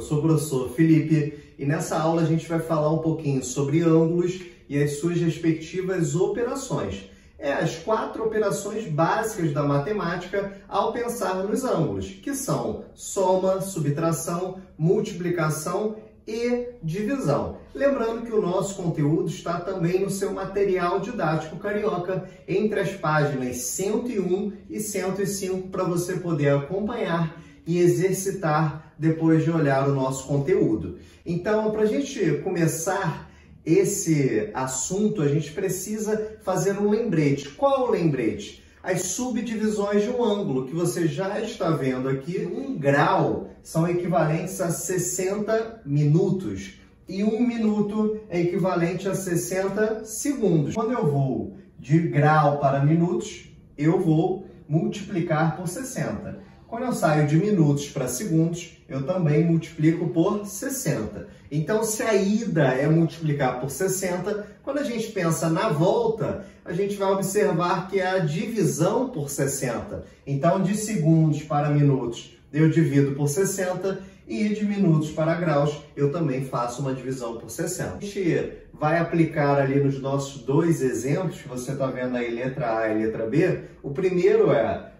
sou o professor Felipe e nessa aula a gente vai falar um pouquinho sobre ângulos e as suas respectivas operações. As 4 operações básicas da matemática ao pensar nos ângulos, que são soma, subtração, multiplicação e divisão. Lembrando que o nosso conteúdo está também no seu material didático carioca, entre as páginas 101 e 105, para você poder acompanhar e exercitar depois de olhar o nosso conteúdo. Então, para a gente começar esse assunto, a gente precisa fazer um lembrete. Qual o lembrete? As subdivisões de um ângulo, que você já está vendo aqui. 1 grau são equivalentes a 60 minutos e 1 minuto é equivalente a 60 segundos. Quando eu vou de grau para minutos, eu vou multiplicar por 60. Quando eu saio de minutos para segundos, eu também multiplico por 60. Então, se a ida é multiplicar por 60, quando a gente pensa na volta, a gente vai observar que é a divisão por 60. Então, de segundos para minutos, eu divido por 60 e de minutos para graus, eu também faço uma divisão por 60. A gente vai aplicar ali nos nossos 2 exemplos, que você está vendo aí, letra A e letra B. O primeiro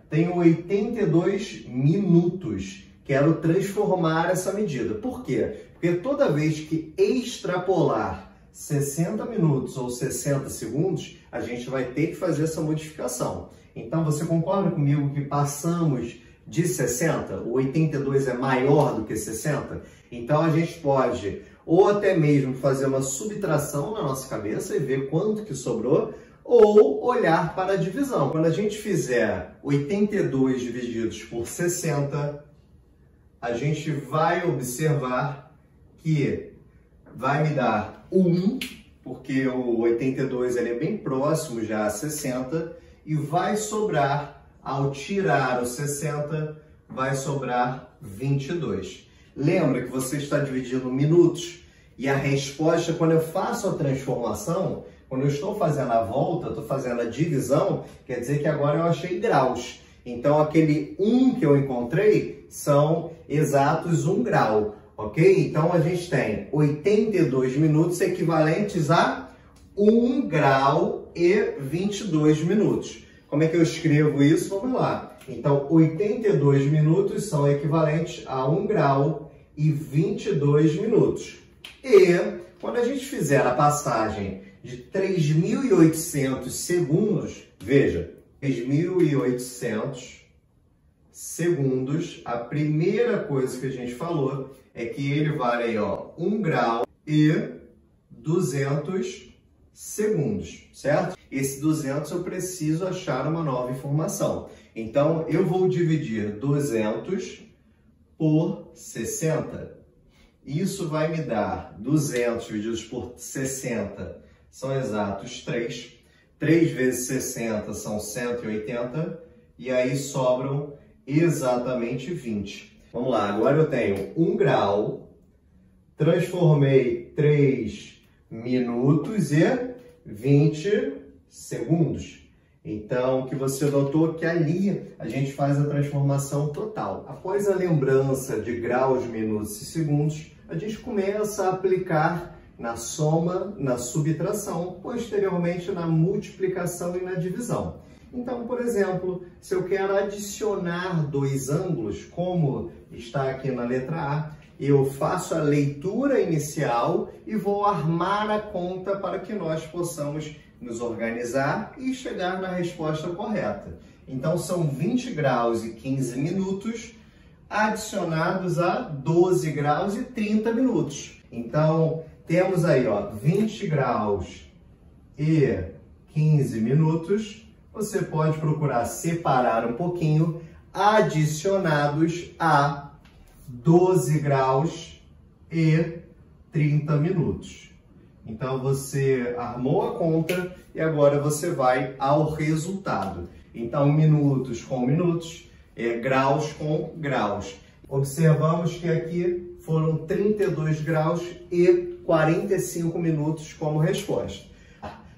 tenho 82 minutos. Quero transformar essa medida. Por quê? Porque toda vez que extrapolar 60 minutos ou 60 segundos, a gente vai ter que fazer essa modificação. Então, você concorda comigo que passamos de 60? O 82 é maior do que 60? Então, a gente pode ou até mesmo fazer uma subtração na nossa cabeça e ver quanto que sobrou, ou olhar para a divisão. Quando a gente fizer 82 divididos por 60, a gente vai observar que vai me dar 1, porque o 82 ele é bem próximo já a 60, e vai sobrar, ao tirar o 60, vai sobrar 22. Lembra que você está dividindo minutos e a resposta, quando eu faço a transformação, quando eu estou fazendo a volta, estou fazendo a divisão, quer dizer que agora eu achei graus. Então, aquele 1 que eu encontrei são exatos 1 grau, ok? Então, a gente tem 82 minutos equivalentes a 1 grau e 22 minutos. Como é que eu escrevo isso? Vamos lá. Então, 82 minutos são equivalentes a 1 grau e 22 minutos. E, quando a gente fizer a passagem de 3.800 segundos, veja, 3.800 segundos, a primeira coisa que a gente falou é que ele vale aí, 1 grau e 200 segundos, certo? Esse 200 eu preciso achar uma nova informação. Então, eu vou dividir 200 por 60. Isso vai me dar 200 divididos por 60, são exatos 3. 3 vezes 60 são 180. E aí sobram exatamente 20. Vamos lá, agora eu tenho 1 grau. Transformei 3 minutos e 20 segundos. Então, o que você notou que ali a gente faz a transformação total. Após a lembrança de graus, minutos e segundos, a gente começa a aplicar na soma, na subtração, posteriormente na multiplicação e na divisão. Então, por exemplo, se eu quero adicionar 2 ângulos, como está aqui na letra A, eu faço a leitura inicial e vou armar a conta para que nós possamos nos organizar e chegar na resposta correta. Então, são 20 graus e 15 minutos adicionados a 12 graus e 30 minutos. Então, temos aí, 20 graus e 15 minutos. Você pode procurar separar um pouquinho, adicionados a 12 graus e 30 minutos. Então, você armou a conta e agora você vai ao resultado. Então, minutos com minutos, graus com graus. Observamos que aqui foram 32 graus e 45 minutos como resposta.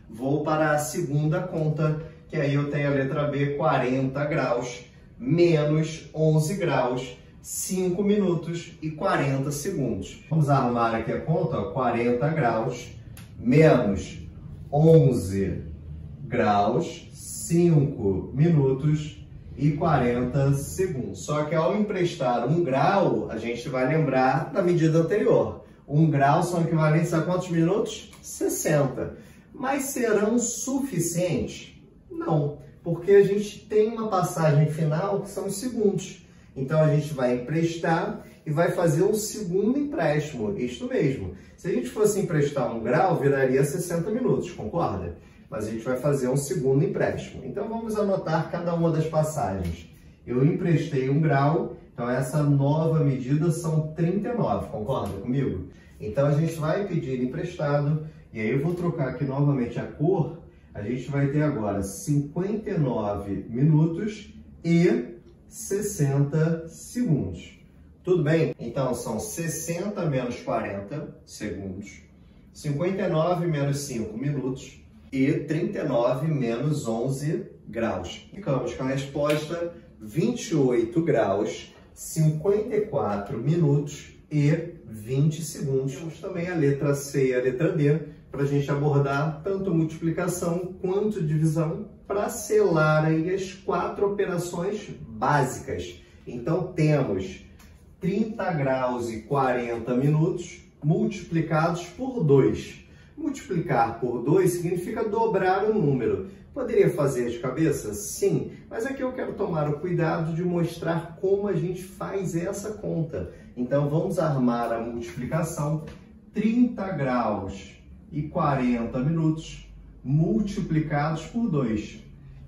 Vou para a segunda conta, que aí eu tenho a letra B, 40 graus, menos 11 graus, 5 minutos e 40 segundos. Vamos arrumar aqui a conta, ó, 40 graus menos 11 graus, 5 minutos e 40 segundos. Só que ao emprestar 1 grau, a gente vai lembrar da medida anterior. 1 grau são equivalentes a quantos minutos? 60. Mas serão suficientes? Não, porque a gente tem uma passagem final que são os segundos. Então a gente vai emprestar e vai fazer um segundo empréstimo, isto mesmo. Se a gente fosse emprestar 1 grau, viraria 60 minutos, concorda? Mas a gente vai fazer um segundo empréstimo. Então vamos anotar cada uma das passagens. Eu emprestei 1 grau, então essa nova medida são 39, concorda comigo? Então a gente vai pedir emprestado, e aí eu vou trocar aqui novamente a cor, a gente vai ter agora 59 minutos e 60 segundos. Tudo bem? Então são 60 menos 40 segundos, 59 menos 5 minutos e 39 menos 11 graus. Ficamos com a resposta 28 graus, 54 minutos e 20 segundos. Temos também a letra C e a letra D para a gente abordar tanto multiplicação quanto divisão para selar aí as 4 operações básicas. Então temos 30 graus e 40 minutos multiplicados por 2. Multiplicar por 2 significa dobrar o número. Poderia fazer de cabeça? Sim, mas aqui eu quero tomar o cuidado de mostrar como a gente faz essa conta. Então vamos armar a multiplicação. 30 graus e 40 minutos multiplicados por 2.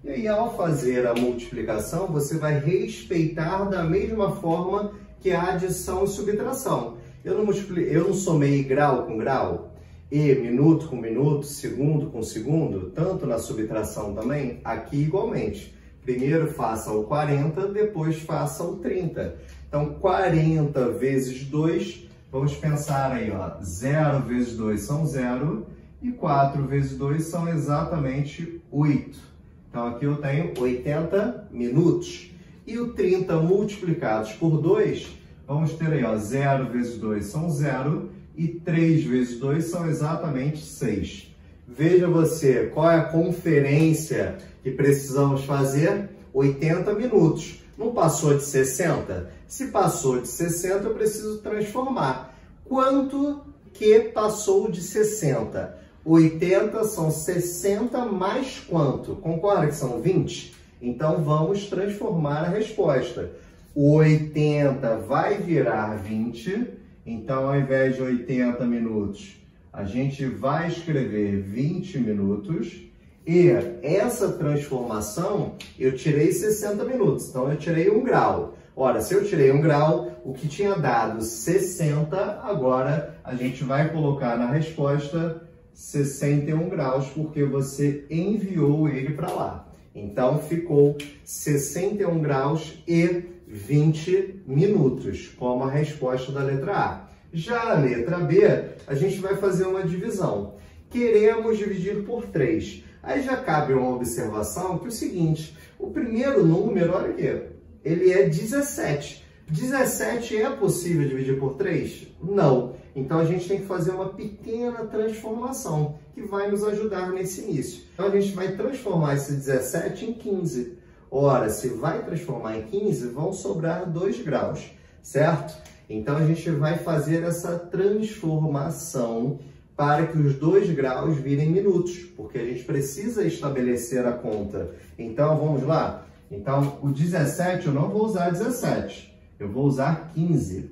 E aí, ao fazer a multiplicação, você vai respeitar da mesma forma que a adição e subtração. Eu não somei grau com grau, e minuto com minuto, segundo com segundo, tanto na subtração também, aqui igualmente. Primeiro faça o 40, depois faça o 30. Então, 40 vezes 2, vamos pensar aí, ó, 0 vezes 2 são 0, e 4 vezes 2 são exatamente 8. Então, aqui eu tenho 80 minutos. E o 30 multiplicados por 2, vamos ter aí, ó, 0 vezes 2 são 0, e 3 vezes 2 são exatamente 6. Veja você qual é a conferência que precisamos fazer. 80 minutos. Não passou de 60? Se passou de 60, eu preciso transformar. Quanto que passou de 60? 80 são 60 mais quanto? Concorda que são 20? Então, vamos transformar a resposta. O 80 vai virar 20. Então, ao invés de 80 minutos, a gente vai escrever 20 minutos. E essa transformação, eu tirei 60 minutos. Então, eu tirei 1 grau. Ora, se eu tirei 1 grau, o que tinha dado 60, agora a gente vai colocar na resposta 61 graus, porque você enviou ele para lá. Então, ficou 61 graus e 20 minutos, como a resposta da letra A. Já a letra B, a gente vai fazer uma divisão. Queremos dividir por 3. Aí já cabe uma observação que é o seguinte, o primeiro número, olha aqui, ele é 17. 17 é possível dividir por 3? Não. Então, a gente tem que fazer uma pequena transformação, que vai nos ajudar nesse início. Então, a gente vai transformar esse 17 em 15. Ora, se vai transformar em 15, vão sobrar 2 graus, certo? Então, a gente vai fazer essa transformação para que os 2 graus virem minutos, porque a gente precisa estabelecer a conta. Então, vamos lá? Então, o 17, eu não vou usar 17, eu vou usar 15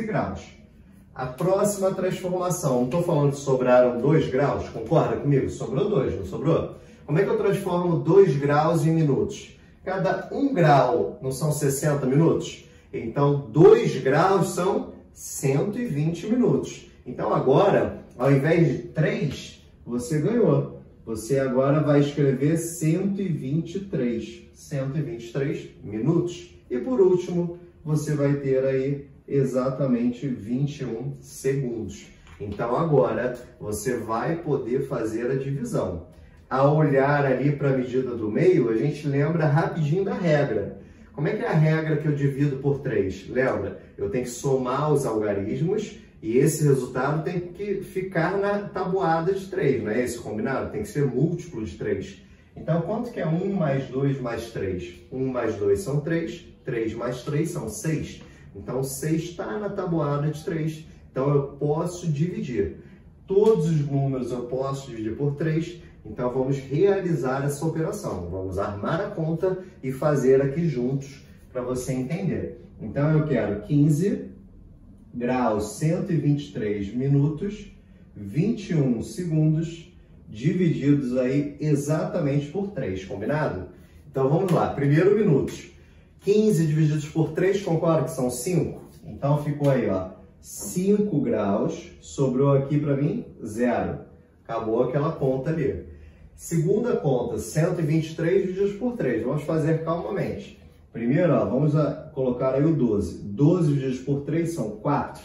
graus. A próxima transformação, não estou falando que sobraram 2 graus, concorda comigo? Sobrou 2, não sobrou? Como é que eu transformo 2 graus em minutos? Cada 1 grau não são 60 minutos? Então, 2 graus são 120 minutos. Então, agora, ao invés de 3, você ganhou. Você agora vai escrever 123 minutos. E, por último, você vai ter aí exatamente 21 segundos. Então, agora, você vai poder fazer a divisão. Ao olhar ali para a medida do meio, a gente lembra rapidinho da regra. Como é que é a regra que eu divido por 3? Lembra? Eu tenho que somar os algarismos e esse resultado tem que ficar na tabuada de 3, não é esse combinado? Tem que ser múltiplo de 3. Então, quanto que é 1 mais 2 mais 3? 1 mais 2 são 3, 3 mais 3 são 6. Então, 6 está na tabuada de 3. Então, eu posso dividir. Todos os números eu posso dividir por 3. Então, vamos realizar essa operação. Vamos armar a conta e fazer aqui juntos para você entender. Então, eu quero 15 graus 123 minutos, 21 segundos, divididos aí exatamente por 3, combinado? Então, vamos lá. Primeiro, minutos. 15 divididos por 3, concorda que são 5? Então, ficou aí, ó, 5 graus, sobrou aqui para mim 0. Acabou aquela conta ali. Segunda conta, 123 divididos por 3. Vamos fazer calmamente. Primeiro, ó, vamos colocar aí o 12. 12 divididos por 3 são 4.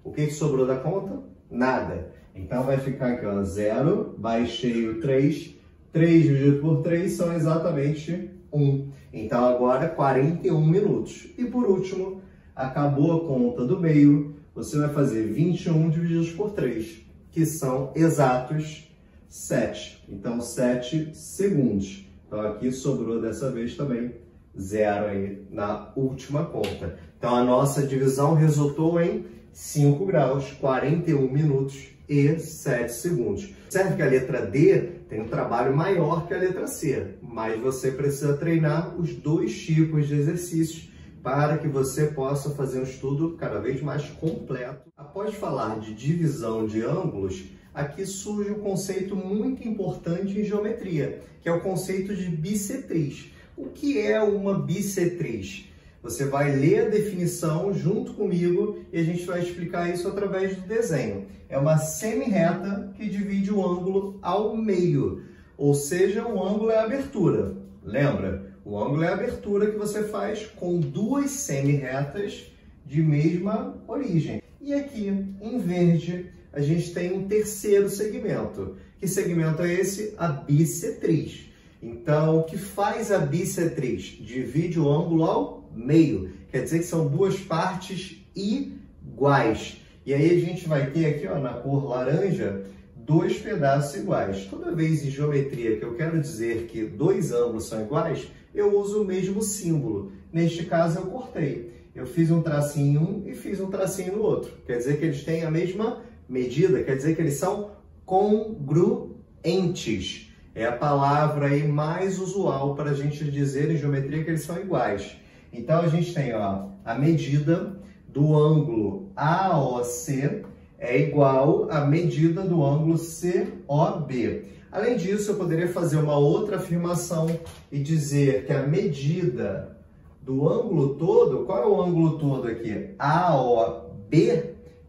O que sobrou da conta? Nada. Então, vai ficar aqui, ó, 0, baixei o 3. 3 dividido por 3 são exatamente 1. Então, agora 41 minutos. E por último, acabou a conta do meio, você vai fazer 21 divididos por 3, que são exatos 7. Então, 7 segundos. Então, aqui sobrou dessa vez também 0 aí na última conta. Então, a nossa divisão resultou em 5 graus, 41 minutos e 7 segundos. Observe que a letra D tem um trabalho maior que a letra C, mas você precisa treinar os dois tipos de exercícios para que você possa fazer um estudo cada vez mais completo. Após falar de divisão de ângulos, aqui surge um conceito muito importante em geometria, que é o conceito de bissetriz. O que é uma bissetriz? Você vai ler a definição junto comigo e a gente vai explicar isso através do desenho. É uma semi-reta que divide o ângulo ao meio, ou seja, o ângulo é a abertura. Lembra? O ângulo é a abertura que você faz com duas semi-retas de mesma origem. E aqui, em verde, a gente tem um terceiro segmento. Que segmento é esse? A bissetriz. Então, o que faz a bissetriz? Divide o ângulo ao meio. Quer dizer que são duas partes iguais. E aí a gente vai ter aqui, ó, na cor laranja, dois pedaços iguais. Toda vez em geometria que eu quero dizer que dois ângulos são iguais, eu uso o mesmo símbolo. Neste caso, eu cortei. Eu fiz um tracinho em um e fiz um tracinho no outro. Quer dizer que eles têm a mesma medida, quer dizer que eles são congruentes. É a palavra aí mais usual para a gente dizer em geometria que eles são iguais. Então, a gente tem, ó, a medida do ângulo AOC é igual à medida do ângulo COB. Além disso, eu poderia fazer uma outra afirmação e dizer que a medida do ângulo todo, qual é o ângulo todo aqui? AOB,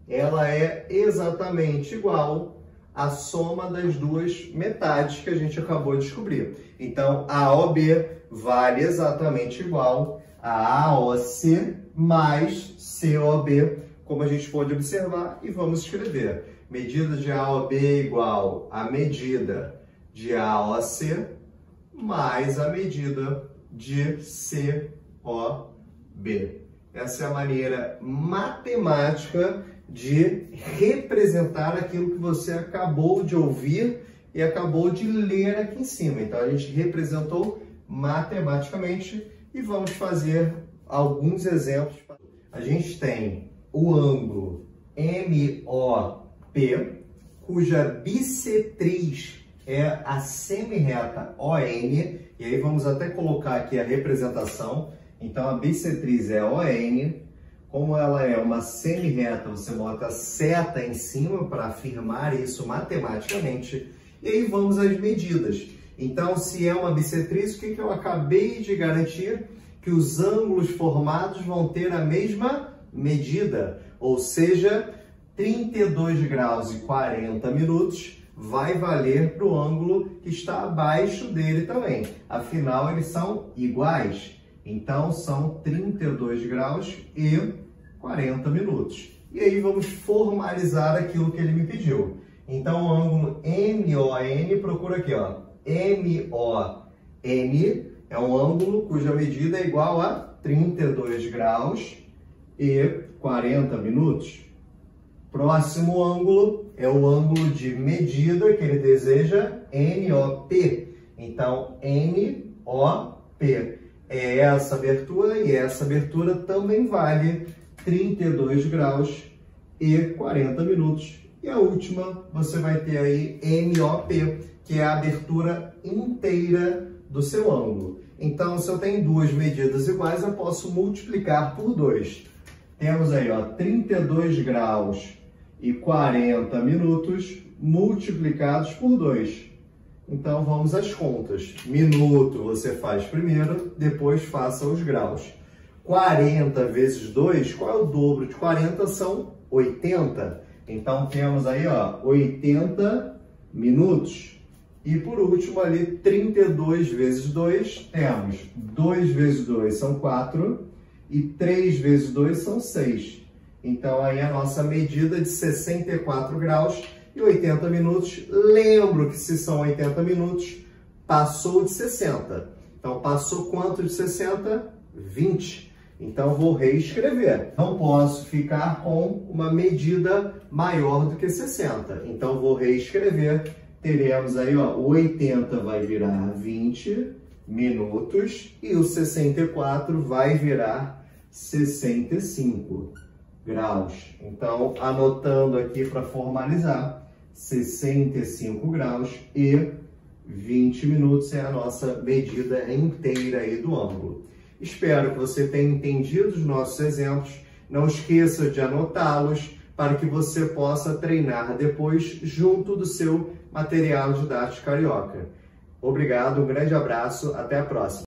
ela é exatamente igual à soma das duas metades que a gente acabou de descobrir. Então, AOB vale exatamente igual a AOC mais COB, como a gente pode observar, e vamos escrever. Medida de AOB igual a medida de AOC mais a medida de COB. Essa é a maneira matemática de representar aquilo que você acabou de ouvir e acabou de ler aqui em cima. Então, a gente representou matematicamente e vamos fazer alguns exemplos. A gente tem o ângulo MOP, cuja bissetriz é a semi-reta ON, e aí vamos até colocar aqui a representação. Então, a bissetriz é ON. Como ela é uma semi-reta, você bota seta em cima para afirmar isso matematicamente. E aí vamos às medidas. Então, se é uma bissetriz, o que eu acabei de garantir? Que os ângulos formados vão ter a mesma medida, ou seja, 32 graus e 40 minutos vai valer para o ângulo que está abaixo dele também. Afinal, eles são iguais. Então, são 32 graus e 40 minutos. E aí, vamos formalizar aquilo que ele me pediu. Então, o ângulo MON, procura aqui, ó, MON é um ângulo cuja medida é igual a 32 graus e 40 minutos. Próximo ângulo é o ângulo de medida que ele deseja, NOP. Então, NOP é essa abertura e essa abertura também vale 32 graus e 40 minutos. E a última, você vai ter aí MOP, que é a abertura inteira do seu ângulo. Então, se eu tenho duas medidas iguais, eu posso multiplicar por 2. Temos aí, ó, 32 graus e 40 minutos multiplicados por 2. Então, vamos às contas. Minuto você faz primeiro, depois faça os graus. 40 vezes 2, qual é o dobro de 40? São 80. Então, temos aí, ó, 80 minutos. E por último ali, 32 vezes 2, temos 2 vezes 2 são 4 e 3 vezes 2 são 6. Então aí a nossa medida de 64 graus e 80 minutos. Lembro que se são 80 minutos, passou de 60. Então passou quanto de 60? 20. Então vou reescrever. Não posso ficar com uma medida maior do que 60. Então vou reescrever. Teremos aí, ó, o 80 vai virar 20 minutos e o 64 vai virar 65 graus. Então, anotando aqui para formalizar, 65 graus e 20 minutos é a nossa medida inteira aí do ângulo. Espero que você tenha entendido os nossos exemplos. Não esqueça de anotá-los para que você possa treinar depois junto do seu material didático carioca. Obrigado, um grande abraço, até a próxima.